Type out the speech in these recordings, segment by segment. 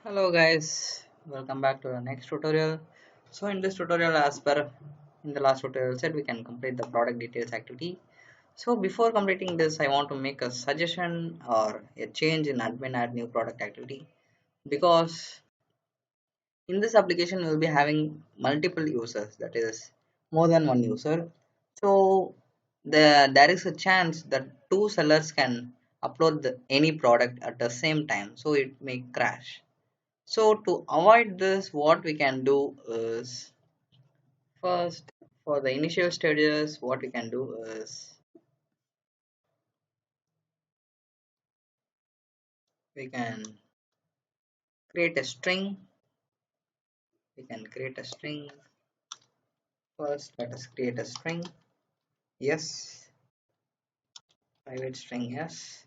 Hello guys, welcome back to the next tutorial. So in this tutorial, as per in the last tutorial said, we can complete the product details activity. So before completing this, I want to make a suggestion or a change in admin add new product activity, because in this application we will be having multiple users, that is more than one user. So there is a chance that two sellers can upload any product at the same time, so it may crash. So to avoid this, what we can do is, first, for the initial stages, what we can do is we can create a string. We can create a string. First, let us create a string. Yes, private string. Yes,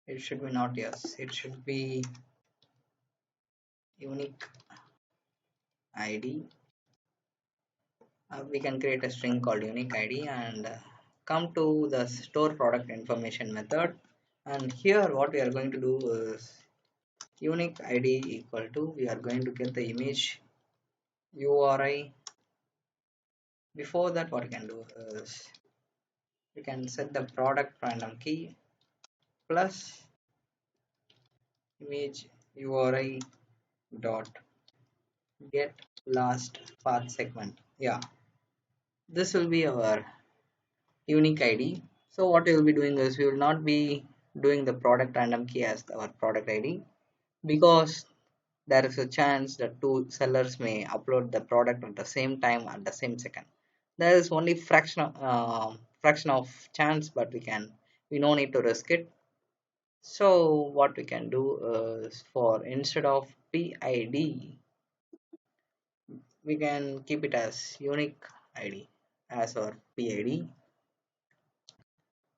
it should be not yes. It should be unique ID. We can create a string called unique ID and come to the store product information method. And here, what we are going to do is unique id equal to, we are going to get the image URI. Before that, what we can do is we can set the product random key plus image URI dot get last path segment. Yeah, this will be our unique id. So what we will be doing is, we will not be doing the product random key as our product id, because there is a chance that two sellers may upload the product at the same time at the same second. There is only fraction of chance, but we no need to risk it. So what we can do is, for instead of PID, we can keep it as unique ID as our PID,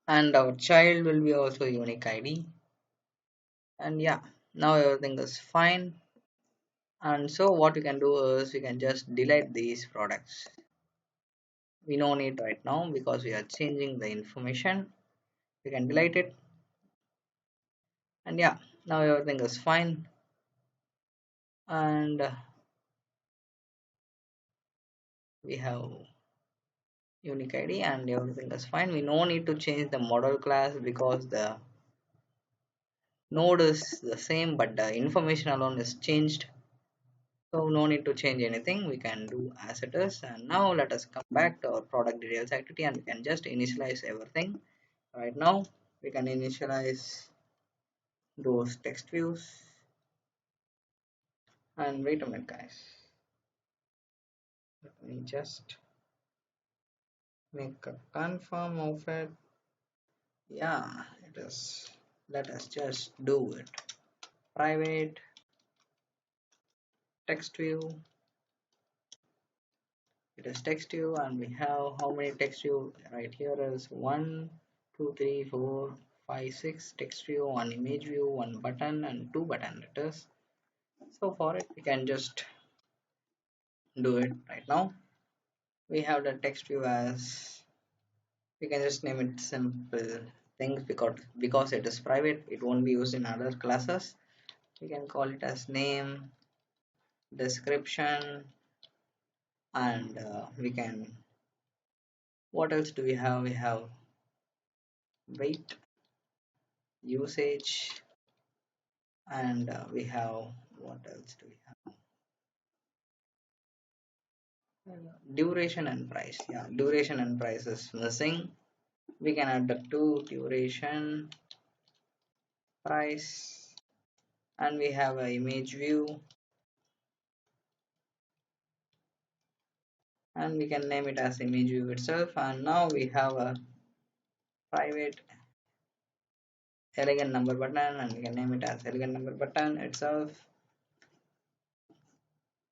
and our child will be also unique ID. And yeah, now everything is fine. And so what we can do is, we can just delete these products. We no need right now because we are changing the information. We can delete it. And yeah, now everything is fine. And we have unique id and everything is fine. We no need to change the model class, because the node is the same, but the information alone is changed. So no need to change anything, we can do as it is. And now let us come back to our product details activity, and we can just initialize everything. Right now we can initialize those text views. And wait a minute guys, let me just make a confirm of it. Yeah, it is. Let us just do it. Private text view. It is text view, and we have how many text view right here is 1, 2, 3, 4, 5, 6 text view, one image view, one button, and two button letters. So for it, we can just do it right now. We have the text view as, we can just name it simple things, because it is private, it won't be used in other classes. We can call it as name, description, and we can, what else do we have? We have weight, usage, and we have, what else do we have? Duration and price. Yeah, duration and price is missing. We can add the two, duration, price, and we have a image view, and we can name it as image view itself. And now we have a private elegant number button, and we can name it as elegant number button itself.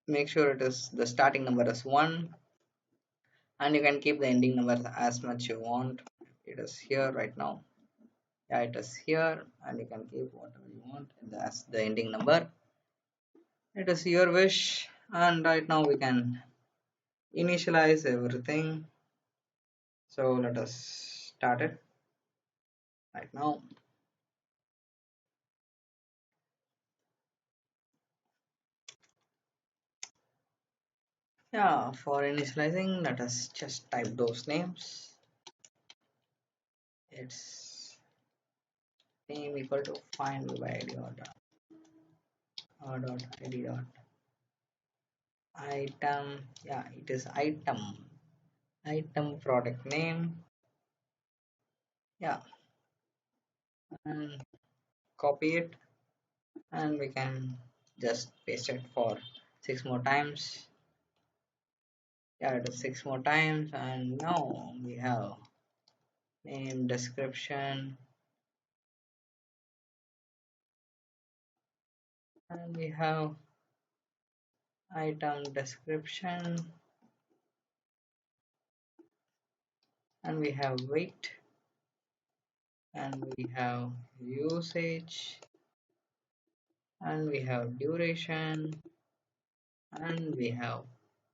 Make sure it is, the starting number is 1, and you can keep the ending number as much you want. It is here right now. Yeah, it is here, and you can keep whatever you want as the ending number. It is your wish. And right now we can initialize everything. So let us start it right now. Yeah, for initializing, let us just type those names. It's name equal to find by id or dot id dot item. Yeah, it is item product name. Yeah, and copy it, and we can just paste it for 6 more times. Yeah, it is 6 more times, and now we have name, description, and we have item description, and we have weight, and we have usage, and we have duration, and we have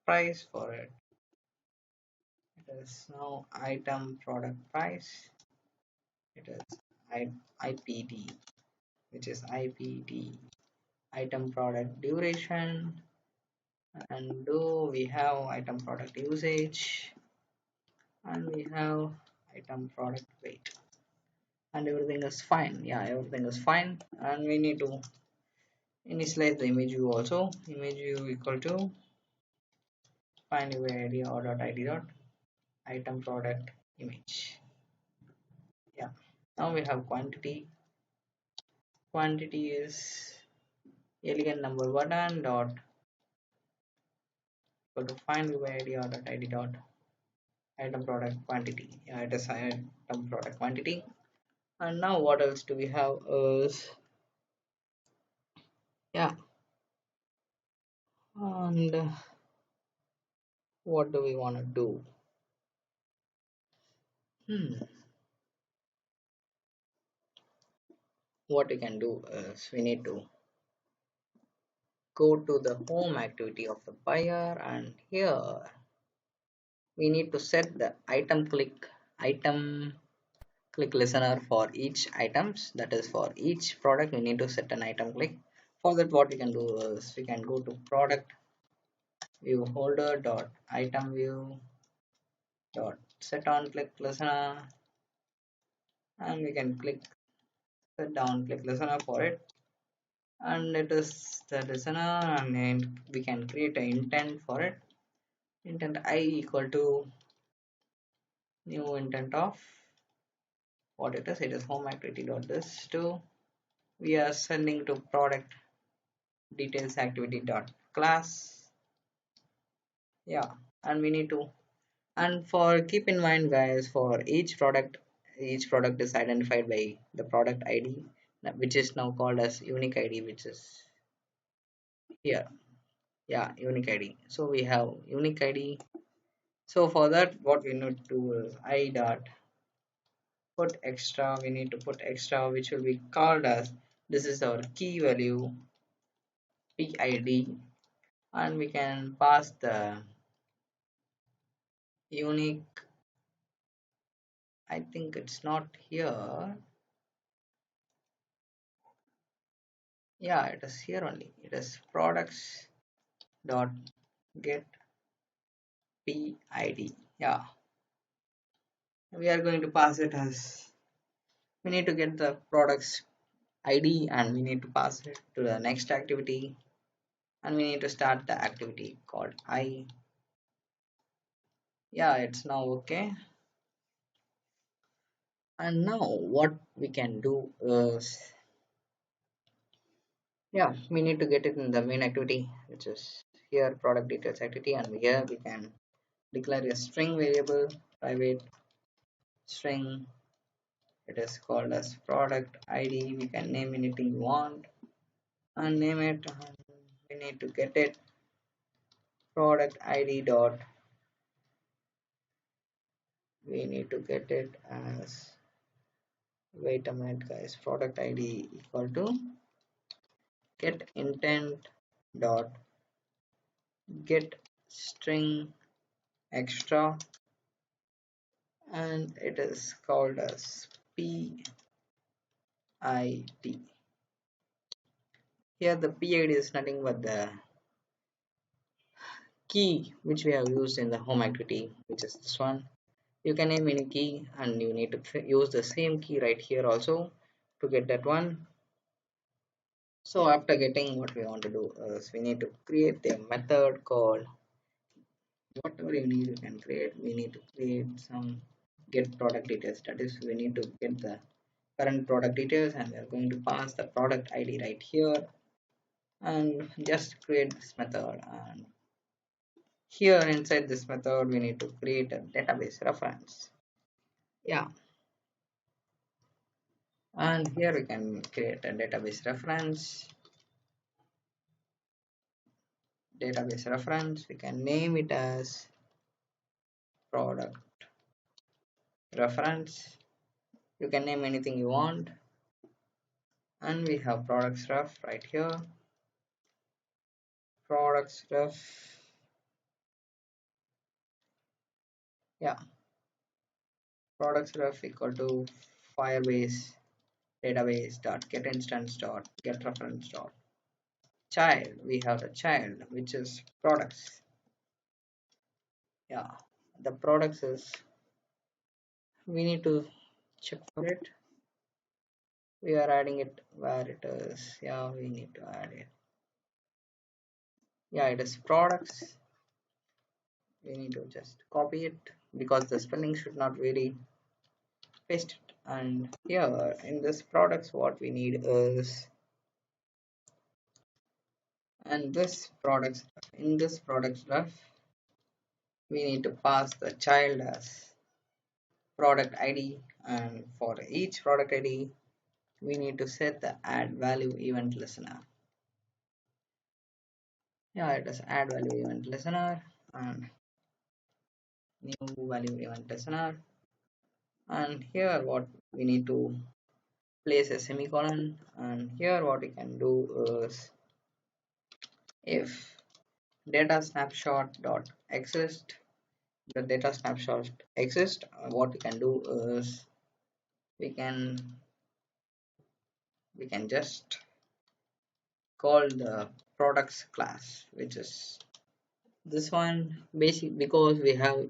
price for it. It is now item product price. It is IPD, which is IPD, item product duration, and do we have item product usage, and we have item product weight, and everything is fine. Yeah, everything is fine, and we need to initialize the image view also. Image view equal to find your id or dot id dot item product image. Yeah, now we have quantity. Quantity is elegant number button dot equal to find your id or dot id dot item product quantity. Yeah, it is item product quantity. And now what else do we have is, yeah, and what do we want to do? What we can do is we need to go to the home activity of the buyer, and here we need to set the item click listener for each items. That is, for each product we need to set an item click. For that, what we can do is we can go to product view holder dot item view dot set on click listener, and we can click set down click listener for it, and it is the listener, and then we can create an intent for it. Intent I equal to new intent of what it is home activity dot this to, we are sending to product details activity dot class. Yeah, and we need to, and for keep in mind guys, for each product is identified by the product id, which is now called as unique id, which is here. Yeah, unique id. So we have unique id. So for that, what we need to do is I dot put extra. We need to put extra, which will be called as, this is our key value PID, and we can pass the unique. I think it's not here. Yeah, it is here only. It is products dot get PID. Yeah, we are going to pass it as, we need to get the products ID, and we need to pass it to the next activity, and we need to start the activity called I. Yeah, it's now okay. And now what we can do is, yeah, we need to get it in the main activity, which is here product details activity, and here we can declare a string variable, private string. It is called as product id. We can name anything you want and name it. We need to get it product id dot, we need to get it as, wait a minute guys, product id equal to get intent dot get string extra, and it is called as PID. Here the PID is nothing but the key which we have used in the home activity, which is this one. You can name any key and you need to use the same key right here also to get that one. So after getting, what we want to do is we need to create a method called whatever you need you can create. We need to create some get product details, that is we need to get the current product details and we are going to pass the product ID right here and just create this method. And here inside this method we need to create a database reference. Yeah, and here we can create a database reference. We can name it as product reference. You can name anything you want. And we have products ref right here. Products ref. Yeah, products ref equal to Firebase database dot get instance dot get reference dot child. We have the child which is products. Yeah, the products is, we need to check for it. We are adding it where it is. Yeah, we need to add it. Yeah, it is products. We need to just copy it because the spelling should not vary. Paste it, and here in this products what we need is, and this products, in this products ref we need to pass the child as product ID, and for each product ID we need to set the add value event listener. Yeah, it is add value event listener and new value event listener. And here what we need to place a semicolon, and here what we can do is if data snapshot dot exist, the data snapshot exists, what we can do is we can just call the products class, which is this one, basic, because we have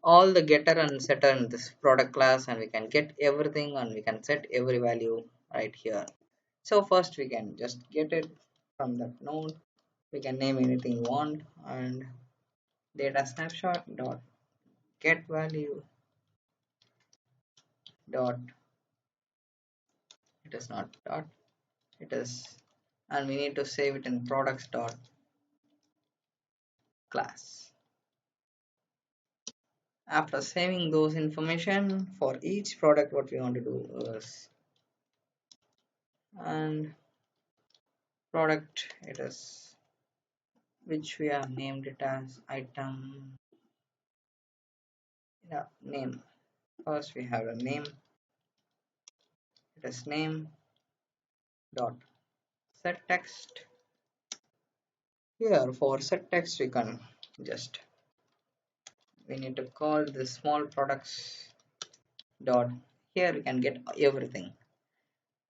all the getter and setter in this product class and we can get everything and we can set every value right here. So first we can just get it from that node. We can name anything you want, and data snapshot dot get value dot, it is not dot, it is, and we need to save it in products dot class. After saving those information for each product, what we want to do is, and product, it is which we have named it as item. Yeah, name. First we have a name, it is name dot set text. Here for set text we can just, we need to call the small products dot, here we can get everything.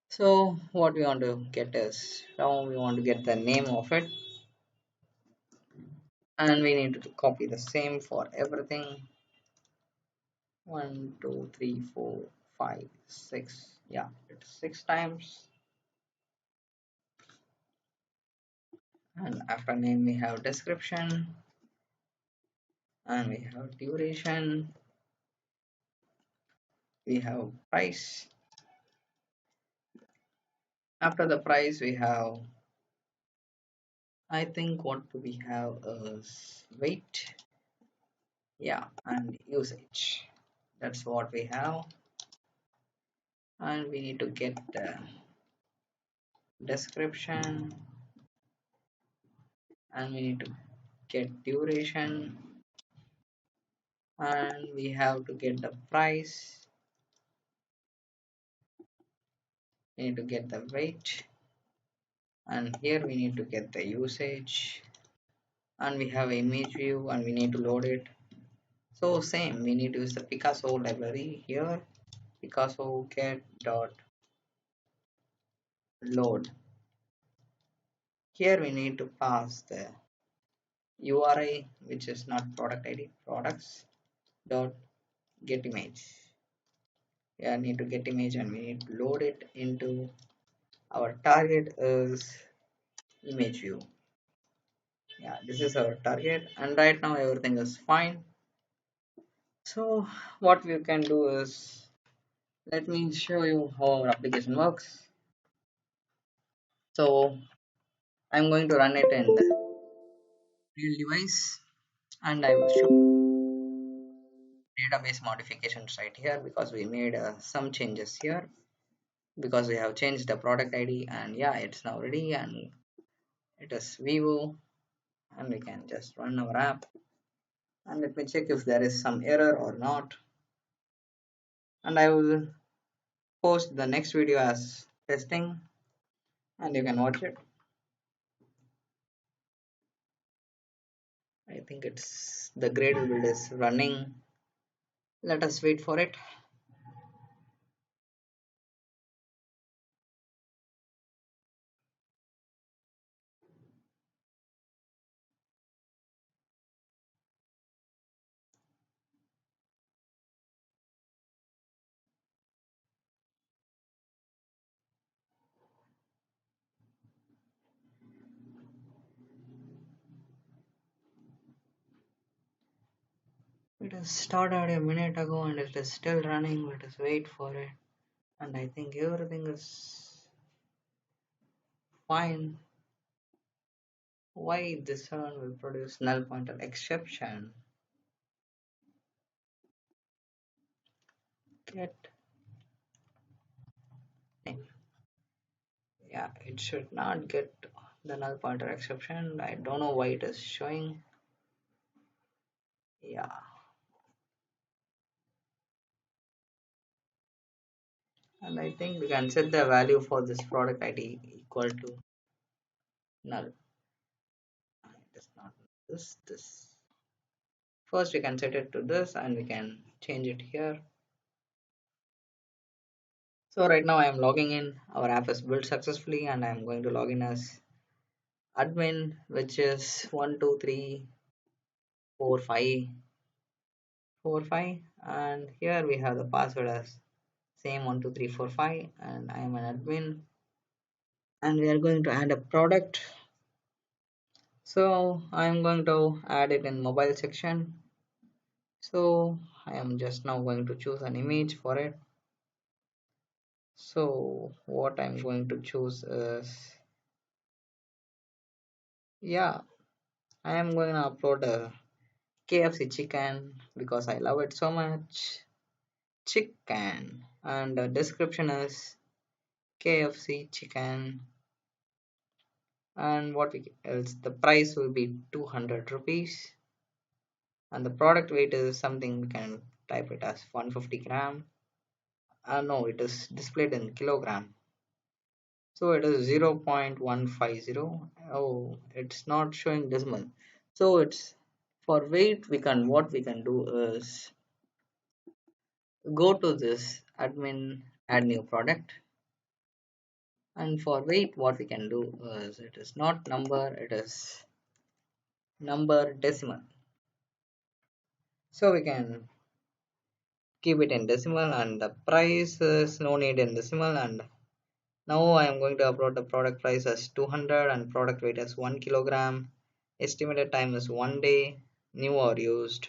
So what we want to get is, now we want to get the name of it, and we need to copy the same for everything. 1 2 3 4 5 6, yeah, it's 6 times. And after name we have description, and we have duration, we have price. After the price we have, I think what do we have is weight, yeah, and usage. That's what we have. And we need to get the description, and we need to get duration, and we have to get the price, we need to get the weight, and here we need to get the usage, and we have image view and we need to load it. So same, we need to use the Picasso library here, Picasso get dot load. Here we need to pass the URI, which is not product ID, products dot get image. Yeah, I need to get image and we need to load it into our target is image view. Yeah, this is our target, and right now everything is fine. So what we can do is, let me show you how our application works. So I'm going to run it in the real device, and I will show database modifications right here because we made some changes here because we have changed the product ID, and yeah, it's now ready and it is Vivo, and we can just run our app, and let me check if there is some error or not, and I will post the next video as testing and you can watch it. I think it's the Gradle build is running. Let us wait for it. It has started a minute ago and it is still running. Let us wait for it. And I think everything is fine. Why this one will produce null pointer exception? Get name. Yeah, it should not get the null pointer exception. I don't know why it is showing. Yeah, and I think we can set the value for this product ID equal to null. It is not this. First we can set it to this and we can change it here. So right now I am logging in. Our app is built successfully and I am going to log in as admin, which is 1234545, and here we have the password as same 12345, and I am an admin, and we are going to add a product. So I am going to add it in mobile section. So I am just now going to choose an image for it. So what I'm going to choose is, yeah, I am going to upload a KFC chicken because I love it so much. Chicken, and the description is KFC chicken, and what else, the price will be 200 rupees, and the product weight is something we can type it as 150 gram. No, it is displayed in kilogram, so it is 0.150. Oh, it's not showing decimal, so it's for weight. We can, what we can do is go to this admin, add new product, and for weight what we can do is, it is not number, it is number decimal, so we can keep it in decimal, and the price is no need in decimal. And now I am going to upload the product price as 200 and product weight as 1 kilogram. Estimated time is 1 day. New or used,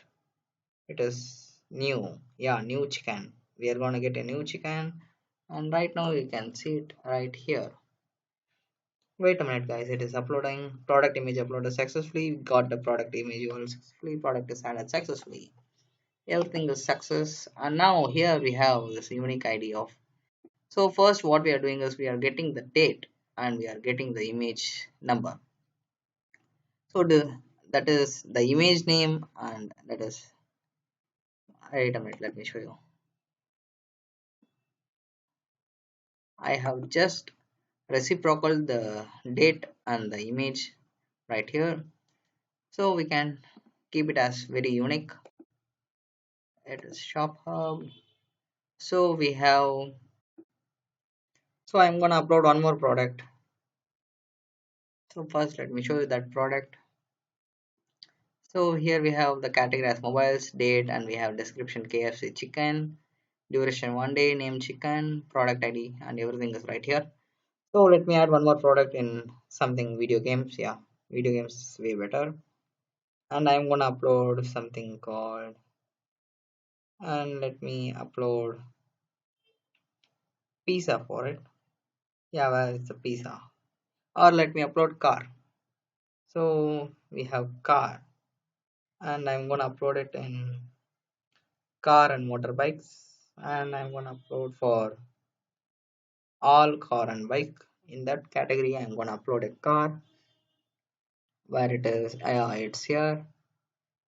it is new. Yeah, new chicken, we are going to get a new chicken, and right now you can see it right here. Wait a minute, guys. It is uploading. Product image uploaded successfully. Got the product image URL successfully. Product is added successfully. Everything is success. And now here we have this unique ID of. So first, what we are doing is we are getting the date and we are getting the image number. So that is the image name, and that is. Wait a minute. Let me show you. I have just reciprocal the date and the image right here. So we can keep it as very unique. It is shop hub. So we have, so I'm gonna upload one more product. So first let me show you that product. So here we have the category as mobiles, date, and we have description KFC chicken, duration 1 day, name chicken, product ID, and everything is right here. So let me add one more product in something video games. Yeah, video games is way better. And I'm gonna upload something called, and let me upload pizza for it. Yeah, well, it's a pizza. Or let me upload car. So we have car, and I'm gonna upload it in car and motorbikes, and I'm gonna upload for all car and bike. In that category, I'm gonna upload a car where it is. It's here.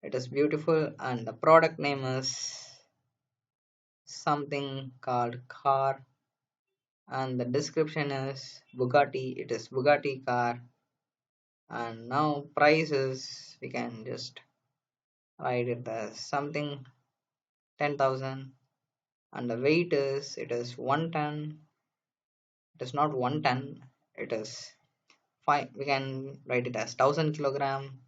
It is beautiful, and the product name is something called car, and the description is Bugatti. It is Bugatti car, and now price is, we can just write it as something 10,000, and the weight is, it is 1 ton. It is not 1 ton. It is fine. We can write it as 1,000 kilogram.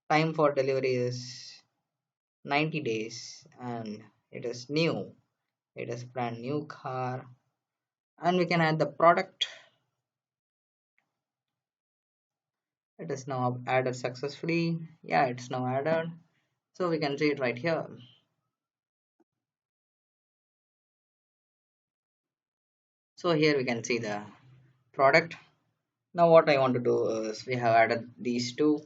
Time for delivery is 90 days, and it is new. It is brand new car, and we can add the product. It is now added successfully. Yeah, it's now added. So we can see it right here. So here we can see the product. Now what I want to do is, we have added these two,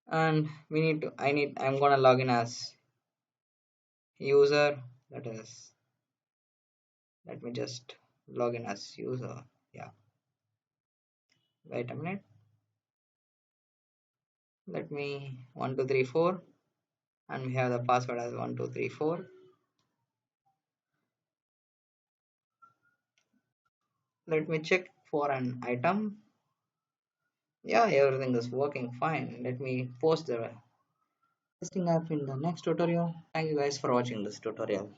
and we need to, I'm gonna log in as user. That is, let me just log in as user. Yeah, wait a minute. Let me 1234, and we have the password as 1234. Let me check for an item. Yeah, everything is working fine. Let me post the testing app in the next tutorial. Thank you guys for watching this tutorial.